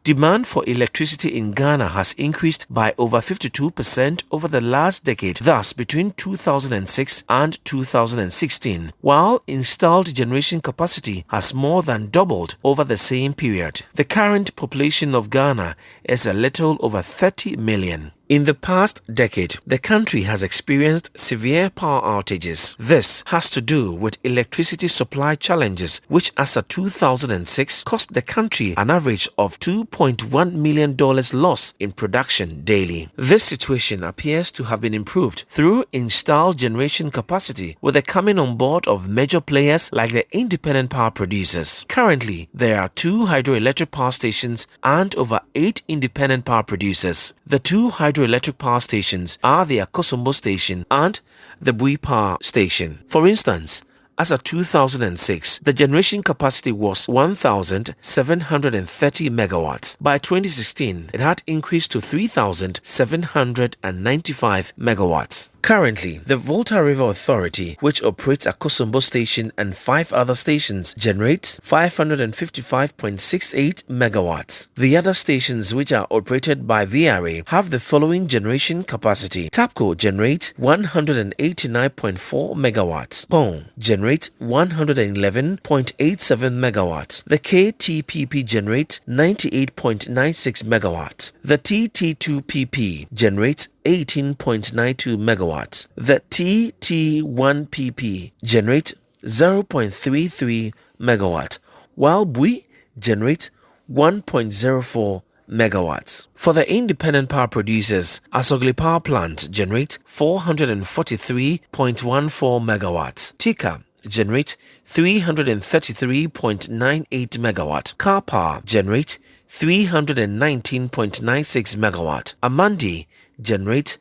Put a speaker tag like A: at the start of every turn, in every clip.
A: Demand for electricity in Ghana has increased by over 52% over the last decade, thus between 2006 and 2016, while installed generation capacity has more than doubled over the same period. The current population of Ghana is a little over 30 million. In the past decade, the country has experienced severe power outages. This has to do with electricity supply challenges, which as of 2006 cost the country an average of $2.1 million loss in production daily. This situation appears to have been improved through installed generation capacity with the coming on board of major players like the independent power producers. Currently, there are 2 hydroelectric power stations and over 8 independent power producers. The 2 hydroelectric power stations are the Akosombo Station and the Bui Power Station. For instance, as of 2006, the generation capacity was 1,730 megawatts. By 2016, it had increased to 3,795 megawatts. Currently, the Volta River Authority, which operates Akosombo Station and 5 other stations, generates 555.68 megawatts. The other stations, which are operated by VRA, have the following generation capacity. TAPCO generates 189.4 megawatts. PON generates 111.87 megawatts. The KTPP generates 98.96 megawatts. The TT2PP generates 18.92 megawatts. The TT1PP generates 0.33 megawatt, while Bui generates 1.04 megawatts. For the independent power producers, Asogli Power Plant generates 443.14 megawatts. Tika generates 333.98 megawatt. Car Power generates 319.96 megawatt. Amandi generates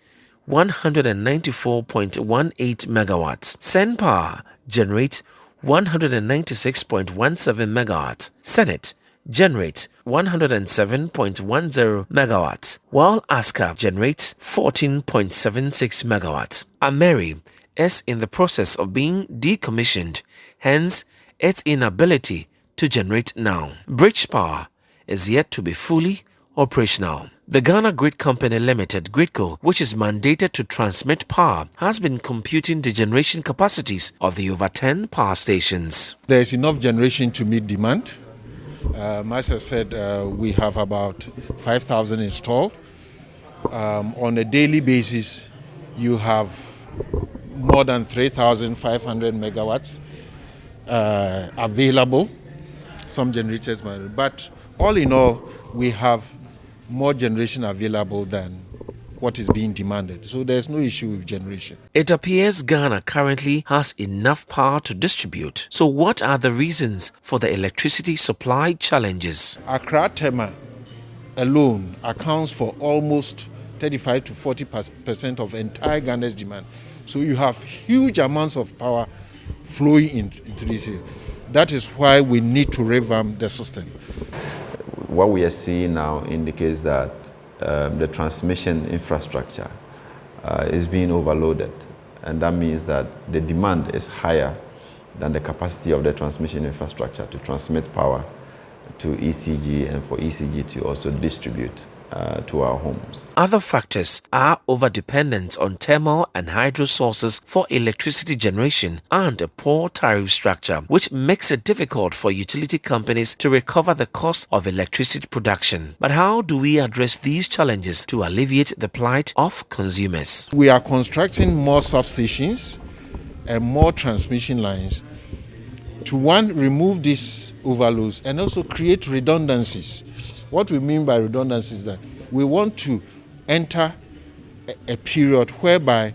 A: 194.18 megawatts. Sen Power generates 196.17 megawatts. Senate generates 107.10 megawatts, while Aska generates 14.76 megawatts. Ameri is in the process of being decommissioned, hence its inability to generate now. Bridge Power is yet to be fully operational. The Ghana Grid Company Limited, GRIDCO, which is mandated to transmit power, has been computing the generation capacities of the over 10 power stations.
B: There is enough generation to meet demand. As I said, we have about 5,000 installed. On a daily basis, you have more than 3,500 megawatts available. Some generators, but all in all, we have more generation available than what is being demanded. So there's no issue with generation.
A: It appears Ghana currently has enough power to distribute. So what are the reasons for the electricity supply challenges?
B: Accra Tema alone accounts for almost 35 to 40% of entire Ghana's demand. So you have huge amounts of power flowing into this area. That is why we need to revamp the system.
C: What we are seeing now indicates that the transmission infrastructure is being overloaded, and that means that the demand is higher than the capacity of the transmission infrastructure to transmit power to ECG and for ECG to also distribute to our homes.
A: Other factors are overdependence on thermal and hydro sources for electricity generation and a poor tariff structure, which makes it difficult for utility companies to recover the cost of electricity production. But how do we address these challenges to alleviate the plight of consumers?
B: We are constructing more substations and more transmission lines to, one, remove these overloads and also create redundancies. What we mean by redundancy is that we want to enter a period whereby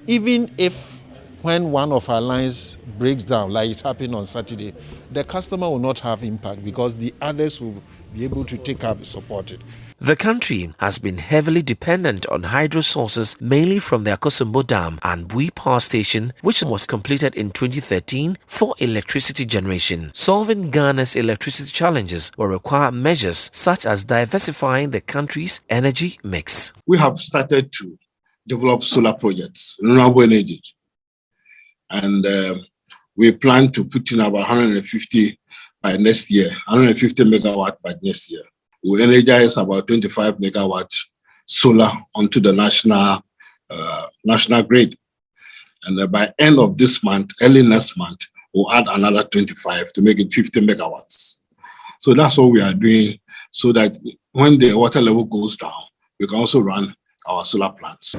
B: even if when one of our lines breaks down, like it happened on Saturday, the customer will not have impact because the others will be able to take up and support it.
A: The country has been heavily dependent on hydro sources, mainly from the Akosombo Dam and Bui Power Station, which was completed in 2013 for electricity generation. Solving Ghana's electricity challenges will require measures such as diversifying the country's energy mix.
D: We have started to develop solar projects, renewable energy, and we plan to put in about 150 by next year, 150 megawatt by next year. We energize about 25 megawatts solar onto the national grid. And by end of this month, early next month, we'll add another 25 to make it 50 megawatts. So that's what we are doing, so that when the water level goes down, we can also run our solar plants.